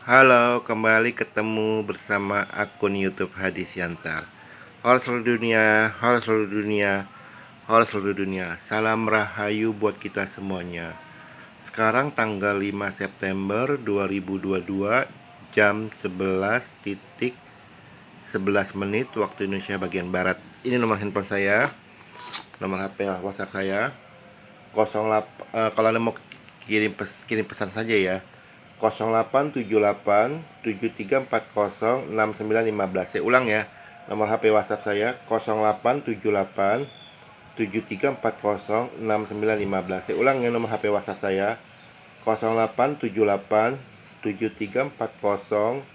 Halo, kembali ketemu bersama akun YouTube Hadi Siantar. Halo seluruh dunia, halo seluruh dunia, halo seluruh dunia. Salam rahayu buat kita semuanya. Sekarang tanggal 5 September 2022 jam 11 menit waktu Indonesia bagian barat. Ini nomor handphone saya, nomor HP WhatsApp saya. 08 kalau Anda mau kirim pesan saja ya. 0878 7340 6915. Saya ulang ya. Nomor HP WhatsApp saya 0878 7340 6915. Saya ulang ya, nomor HP WhatsApp saya 0878 7340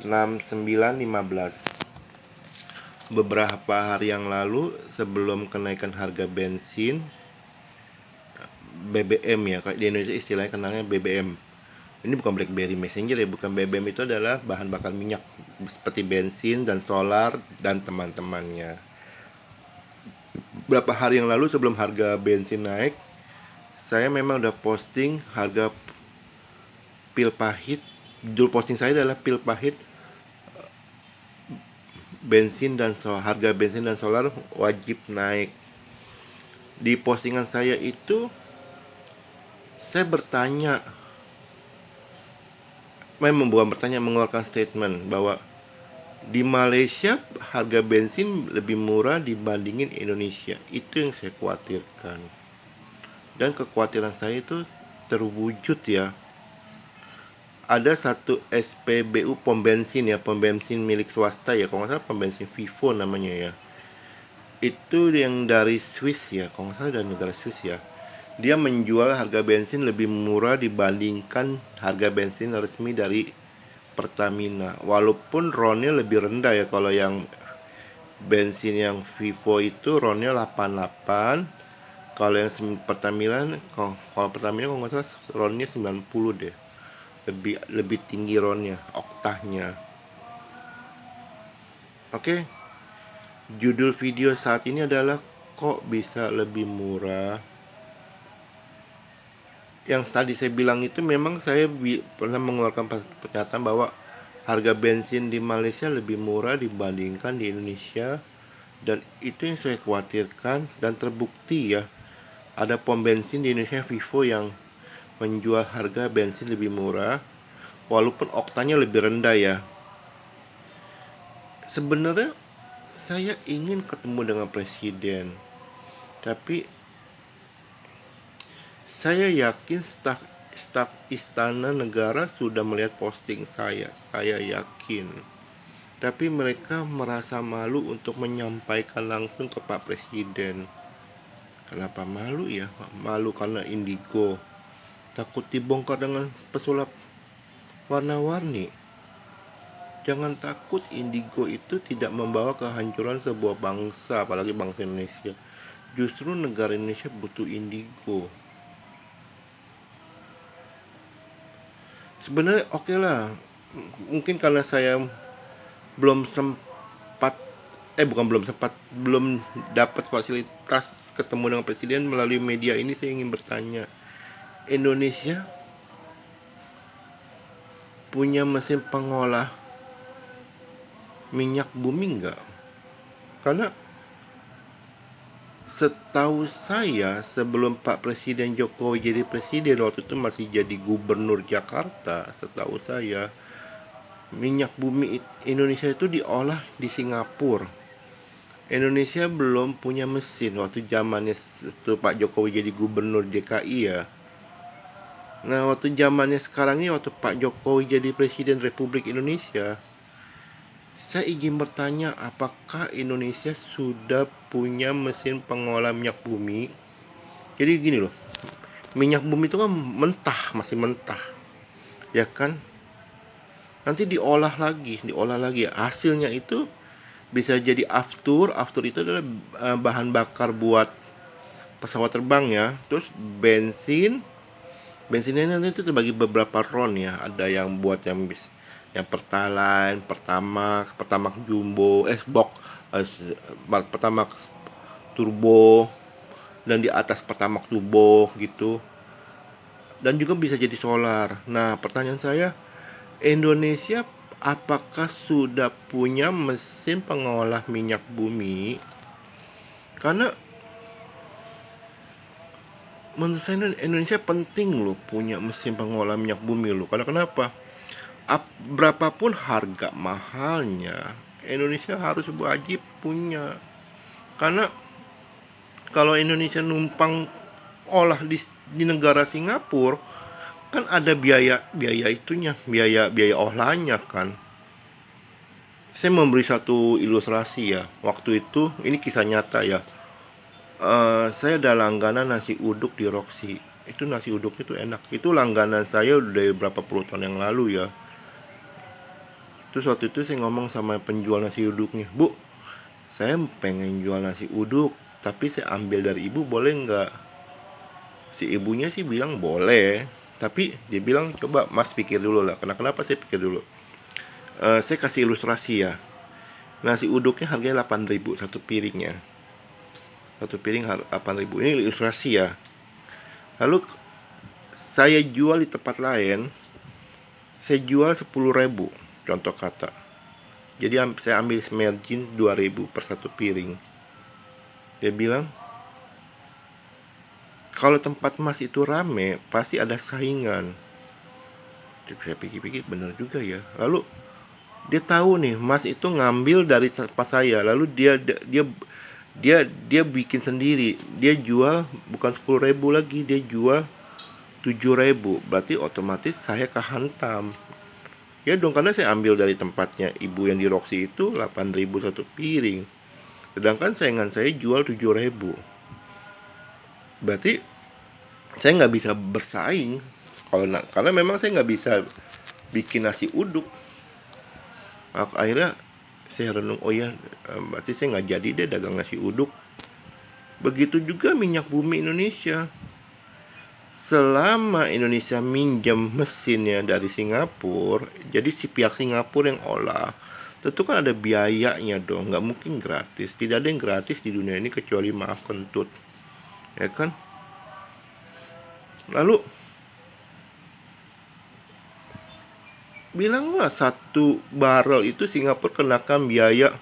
6915. Beberapa hari yang lalu sebelum kenaikan harga bensin BBM ya, kalau di Indonesia istilahnya kenalnya BBM. Ini bukan BlackBerry Messenger ya, bukan. BBM itu adalah bahan bakar minyak seperti bensin dan solar dan teman-temannya. Berapa hari yang lalu sebelum harga bensin naik, saya memang udah posting harga pil pahit. Judul posting saya adalah pil pahit bensin dan harga bensin dan solar wajib naik. Di postingan saya itu saya bertanya, mengeluarkan statement bahwa di Malaysia harga bensin lebih murah dibandingin Indonesia. Itu yang saya khawatirkan. Dan kekhawatiran saya itu terwujud ya. Ada satu SPBU pom bensin milik swasta ya, kalau nggak salah pom bensin Vivo namanya ya. Itu yang dari Swiss ya, kalau nggak salah dari negara Swiss ya. Dia menjual harga bensin lebih murah dibandingkan harga bensin resmi dari Pertamina. Walaupun RON-nya lebih rendah ya, kalau yang bensin yang Vivo itu RON-nya 88. Kalau yang Pertamina, kalau Pertamina kalau nggak salah RON-nya 90 deh. Lebih tinggi RON-nya, oktahnya. Oke. Judul video saat ini adalah kok bisa lebih murah. Yang tadi saya bilang itu memang saya pernah mengeluarkan pernyataan bahwa harga bensin di Malaysia lebih murah dibandingkan di Indonesia, dan itu yang saya khawatirkan dan terbukti ya. Ada pom bensin di Indonesia Vivo yang menjual harga bensin lebih murah walaupun oktanya lebih rendah ya. Sebenarnya saya ingin ketemu dengan presiden, tapi saya yakin staf istana negara sudah melihat posting saya yakin. Tapi mereka merasa malu untuk menyampaikan langsung ke Pak Presiden. Kenapa malu ya? Malu karena indigo. Takut dibongkar dengan pesulap warna-warni. Jangan takut, indigo itu tidak membawa kehancuran sebuah bangsa, apalagi bangsa Indonesia. Justru negara Indonesia butuh indigo. Sebenarnya oke lah. Mungkin karena saya belum sempat belum dapat fasilitas ketemu dengan presiden melalui media ini. Saya ingin bertanya, Indonesia punya mesin pengolah minyak bumi nggak? Karena setahu saya sebelum Pak Presiden Jokowi jadi presiden, waktu itu masih jadi gubernur Jakarta, setahu saya minyak bumi Indonesia itu diolah di Singapura. Indonesia belum punya mesin waktu zamannya itu Pak Jokowi jadi gubernur DKI ya. Nah, waktu zamannya sekarang ini, waktu Pak Jokowi jadi presiden Republik Indonesia, saya ingin bertanya, apakah Indonesia sudah punya mesin pengolah minyak bumi? Jadi gini loh, minyak bumi itu kan masih mentah, ya kan? Nanti diolah lagi, hasilnya itu bisa jadi aftur itu adalah bahan bakar buat pesawat terbang ya. Terus bensinnya nanti itu terbagi beberapa RON ya. Ada yang buat yang Pertalite, Pertamax Jumbo, Pertamax Turbo, dan di atas Pertamax Turbo gitu. Dan juga bisa jadi solar. Nah, pertanyaan saya, Indonesia apakah sudah punya mesin pengolah minyak bumi? Karena menurut saya Indonesia penting loh punya mesin pengolah minyak bumi loh. Karena kenapa? Berapapun harga mahalnya, Indonesia harus wajib punya. Karena kalau Indonesia numpang olah di negara Singapura, kan ada biaya itunya, biaya olahnya kan. Saya memberi satu ilustrasi ya. Waktu itu ini kisah nyata ya. Saya ada langganan nasi uduk di Roxy. Itu nasi uduknya tuh enak. Itu langganan saya udah dari berapa puluh tahun yang lalu ya. Terus waktu itu saya ngomong sama penjual nasi uduknya, "Bu, saya pengen jual nasi uduk, tapi saya ambil dari ibu boleh nggak?" Si ibunya sih bilang boleh, tapi dia bilang coba mas pikir dulu lah. Kenapa saya pikir dulu? Saya kasih ilustrasi ya. Nasi uduknya harganya 8.000 satu piringnya. Satu piring 8.000. Ini ilustrasi ya. Lalu saya jual di tempat lain, saya jual 10.000, contoh kata. Jadi saya ambil margin 2.000 per satu piring. Dia bilang, kalau tempat mas itu rame, pasti ada saingan. Saya pikir-pikir bener juga ya. Lalu dia tahu nih, mas itu ngambil dari tempat saya. Lalu dia bikin sendiri. Dia jual bukan 10.000 lagi, dia jual 7.000. Berarti otomatis saya kehantam. Ya dong, karena saya ambil dari tempatnya ibu yang di Roxy itu 8.000 satu piring. Sedangkan saingan saya jual 7.000. Berarti saya nggak bisa bersaing. Karena memang saya nggak bisa bikin nasi uduk. Akhirnya saya renung, oh ya, berarti saya nggak jadi deh dagang nasi uduk. Begitu juga minyak bumi Indonesia. Selama Indonesia minjam mesinnya dari Singapura, jadi si pihak Singapura yang olah, tentu kan ada biayanya dong, nggak mungkin gratis. Tidak ada yang gratis di dunia ini kecuali maaf kentut, ya kan? Lalu bilanglah satu barrel itu Singapura kenakan biaya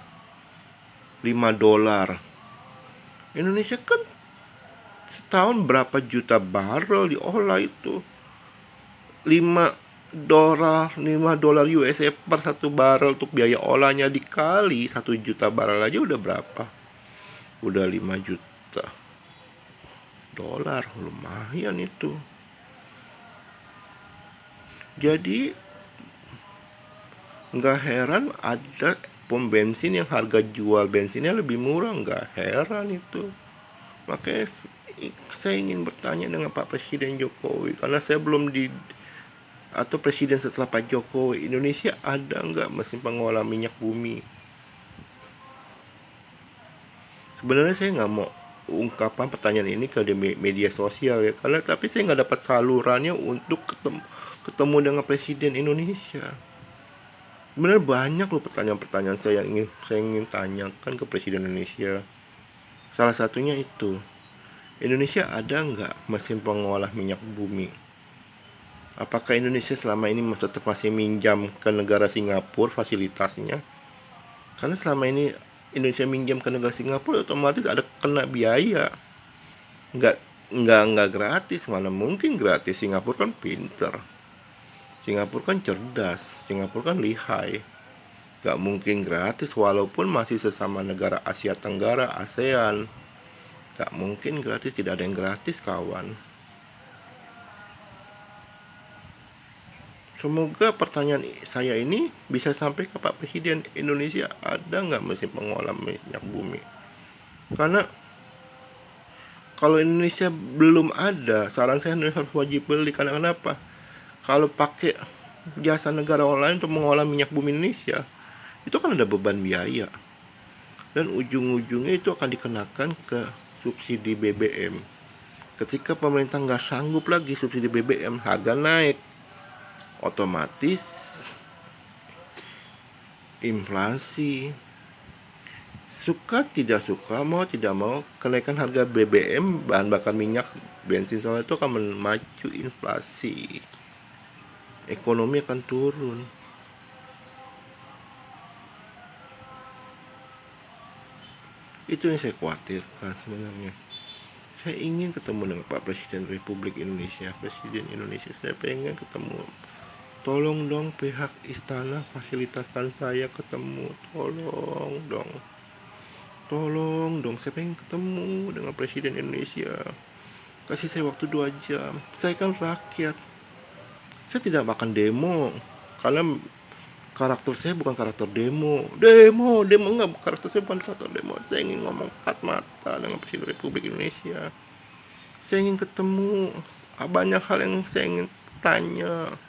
$5. Indonesia kan setahun berapa juta barrel diolah itu? 5 dolar USA per satu barrel untuk biaya olahnya, dikali 1 juta barrel aja udah berapa? Udah 5 juta dolar, lumayan itu. Jadi nggak heran ada pom bensin yang harga jual bensinnya lebih murah, nggak heran itu. Makanya saya ingin bertanya dengan Pak Presiden Jokowi, karena saya belum atau presiden setelah Pak Jokowi, Indonesia ada nggak mesin pengolah minyak bumi? Sebenarnya saya nggak mau ungkapan pertanyaan ini ke media sosial ya, karena tapi saya nggak dapat salurannya untuk ketemu dengan presiden Indonesia. Benar banyak loh pertanyaan-pertanyaan saya ingin tanyakan ke presiden Indonesia. Salah satunya itu, Indonesia ada nggak mesin pengolah minyak bumi? Apakah Indonesia selama ini tetap masih minjam ke negara Singapura fasilitasnya? Karena selama ini Indonesia minjam ke negara Singapura otomatis ada kena biaya. Nggak gratis, mana mungkin gratis. Singapura kan pinter. Singapura kan cerdas. Singapura kan lihai. Nggak mungkin gratis walaupun masih sesama negara Asia Tenggara, ASEAN. Nggak mungkin gratis, tidak ada yang gratis kawan. Semoga pertanyaan saya ini bisa sampai ke Pak Presiden. Indonesia ada nggak mesin pengolah minyak bumi? Karena kalau Indonesia belum ada, saran saya Indonesia harus wajib beli. Karena kenapa? Kalau pakai jasa negara lain untuk mengolah minyak bumi Indonesia, itu kan ada beban biaya. Dan ujung-ujungnya itu akan dikenakan ke subsidi BBM. Ketika pemerintah nggak sanggup lagi subsidi BBM, harga naik. Otomatis inflasi, suka tidak suka, mau tidak mau, kenaikan harga BBM, bahan bakar minyak, bensin soalnya itu akan memacu inflasi, ekonomi akan turun. Itu yang saya khawatirkan sebenarnya. Saya ingin ketemu dengan Pak Presiden Republik Indonesia, Presiden Indonesia. Saya pengen ketemu. Tolong dong pihak istana fasilitaskan saya ketemu. Tolong dong. Tolong dong, saya pengen ketemu dengan Presiden Indonesia. Kasih saya waktu 2 jam. Saya kan rakyat. Saya tidak akan demo. Karena karakter saya bukan karakter demo. Demo enggak. Karakter saya bukan karakter demo. Saya ingin ngomong empat mata dengan Presiden Republik Indonesia. Saya ingin ketemu. Banyak hal yang saya ingin tanya.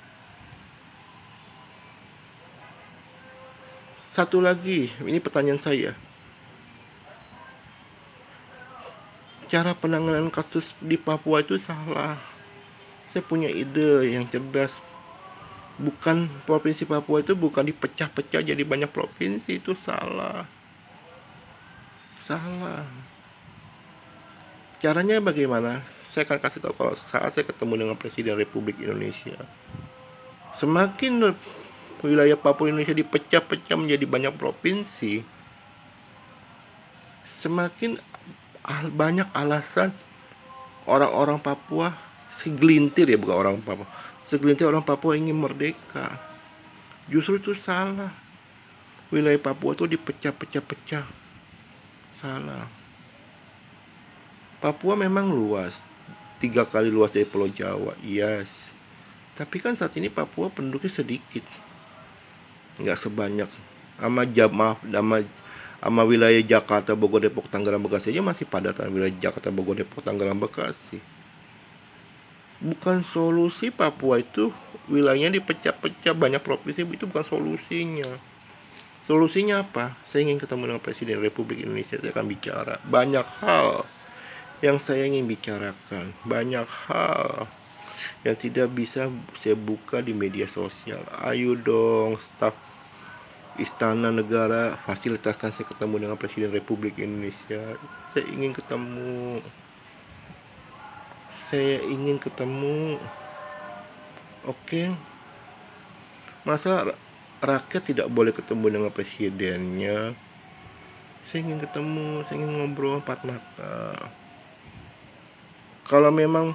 Satu lagi, ini pertanyaan saya. Cara penanganan kasus di Papua itu salah. Saya punya ide yang cerdas. Bukan provinsi Papua itu bukan dipecah-pecah jadi banyak provinsi, itu salah. Salah. Caranya bagaimana? Saya akan kasih tahu kalau saat saya ketemu dengan Presiden Republik Indonesia. Semakin wilayah Papua Indonesia dipecah-pecah menjadi banyak provinsi, semakin banyak alasan orang-orang Papua, segelintir orang Papua ingin merdeka. Justru itu salah. Wilayah Papua itu dipecah-pecah-pecah. Salah. Papua memang luas, 3 kali luas dari Pulau Jawa, yes. Tapi kan saat ini Papua penduduknya sedikit, nggak sebanyak sama wilayah Jakarta, Bogor, Depok, Tangerang, Bekasi aja masih padatan wilayah Jakarta, Bogor, Depok, Tangerang, Bekasi. Bukan solusi Papua itu wilayahnya dipecah-pecah banyak provinsi, itu bukan solusinya. Solusinya apa? Saya ingin ketemu dengan Presiden Republik Indonesia. Saya akan bicara banyak hal yang saya ingin bicarakan, banyak hal yang tidak bisa saya buka di media sosial. Ayo dong, staf Istana Negara, fasilitaskan saya ketemu dengan Presiden Republik Indonesia. Saya ingin ketemu. Saya ingin ketemu. Oke. Masa rakyat tidak boleh ketemu dengan presidennya? Saya ingin ketemu, saya ingin ngobrol empat mata. Kalau memang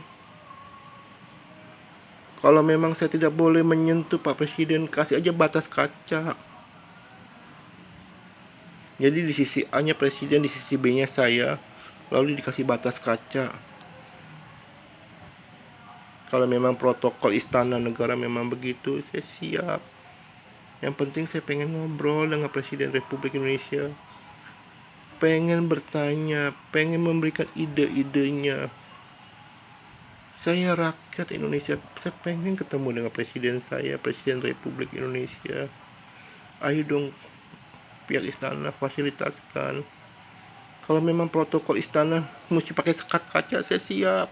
saya tidak boleh menyentuh Pak Presiden, kasih aja batas kaca. Jadi di sisi A-nya Presiden, di sisi B-nya saya, lalu dikasih batas kaca. Kalau memang protokol Istana Negara memang begitu, saya siap. Yang penting saya pengen ngobrol dengan Presiden Republik Indonesia. Pengen bertanya, pengen memberikan ide-idenya. Saya rakyat Indonesia, saya pengen ketemu dengan Presiden saya, Presiden Republik Indonesia. Ayo dong, pihak istana fasilitaskan. Kalau memang protokol istana mesti pakai sekat kaca, saya siap.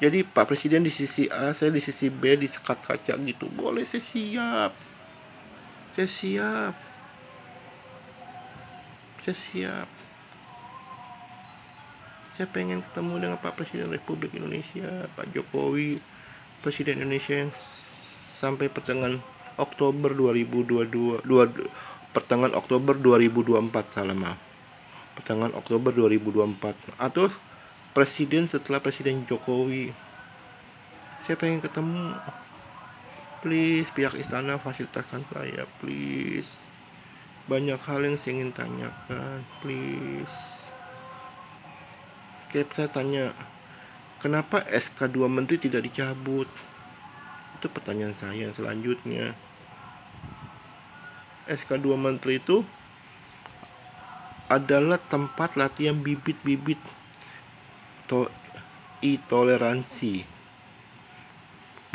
Jadi Pak Presiden di sisi A, saya di sisi B, di sekat kaca gitu. Boleh, saya siap. Saya siap. Saya siap. Saya pengen ketemu dengan Pak Presiden Republik Indonesia, Pak Jokowi, Presiden Indonesia yang sampai pertengahan Oktober 2022, pertengahan Oktober 2024, salah maaf. Pertengahan Oktober 2024 atau presiden setelah Presiden Jokowi. Saya pengen ketemu. Please, pihak istana fasilitaskan saya, please. Banyak hal yang saya ingin tanyakan, please. Oke, saya tanya, kenapa SK 2 Menteri tidak dicabut? Itu pertanyaan saya selanjutnya. SK 2 Menteri itu adalah tempat latihan bibit-bibit toleransi,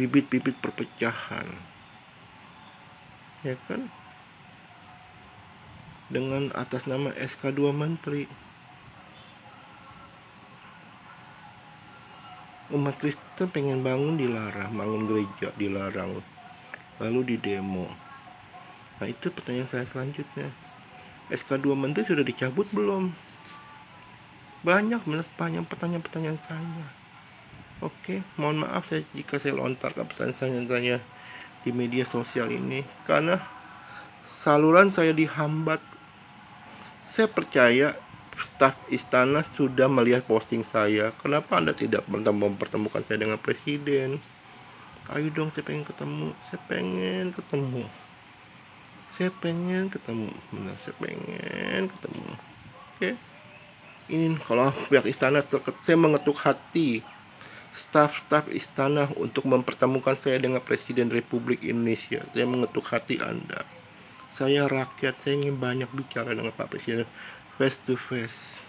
bibit-bibit perpecahan, ya kan? Dengan atas nama SK 2 Menteri, umat Kristen pengen bangun dilarang, bangun gereja dilarang, lalu di demo. Nah, itu pertanyaan saya selanjutnya. SK 2 Menteri sudah dicabut belum? Banyak pertanyaan-pertanyaan saya. Oke, mohon maaf jika saya lontarkan pertanyaan saya di media sosial ini, karena saluran saya dihambat. Saya percaya staf istana sudah melihat posting saya. Kenapa Anda tidak mempertemukan saya dengan presiden? Ayo dong, saya pengen ketemu. Saya pengen ketemu. Saya pengen ketemu. Benar, saya pengen ketemu. Oke. Ini kalau pihak istana saya mengetuk hati staf-staf istana untuk mempertemukan saya dengan Presiden Republik Indonesia. Saya mengetuk hati Anda. Saya rakyat, saya ingin banyak bicara dengan Pak Presiden face to face.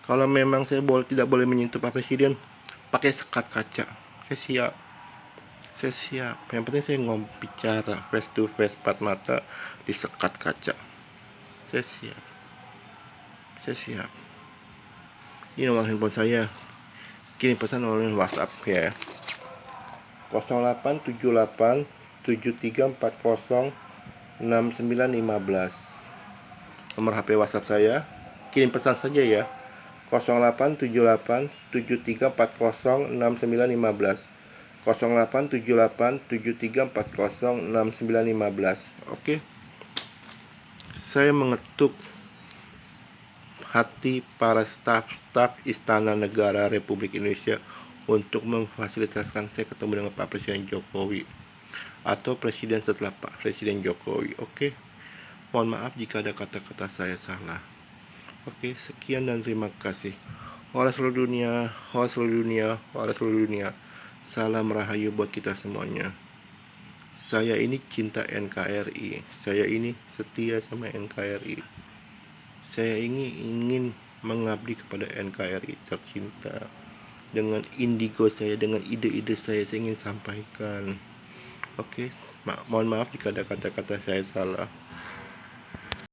Kalau memang saya tidak boleh menyentuh Pak Presiden, pakai sekat kaca. Saya siap. Saya siap. Yang penting saya bicara face to face, empat mata di sekat kaca. Saya siap. Saya siap. Ini nomor handphone saya. Kirim pesan melalui WhatsApp ya. 0878 7340 6915. Nomor HP WhatsApp saya. Kirim pesan saja ya. 0878 7340 6915. 0878 7340 6915. Oke. Saya mengetuk hati para staf Istana Negara Republik Indonesia untuk memfasilitasikan saya ketemu dengan Pak Presiden Jokowi atau presiden setelah Pak Presiden Jokowi. Oke. Mohon maaf jika ada kata-kata saya salah. Oke, sekian dan terima kasih. Wala seluruh dunia, wala seluruh dunia, wala seluruh dunia. Salam rahayu buat kita semuanya. Saya ini cinta NKRI. Saya ini setia sama NKRI. Saya ini ingin mengabdi kepada NKRI tercinta. Dengan indigo saya, dengan ide-ide saya ingin sampaikan. Oke, mohon maaf jika ada kata-kata saya salah.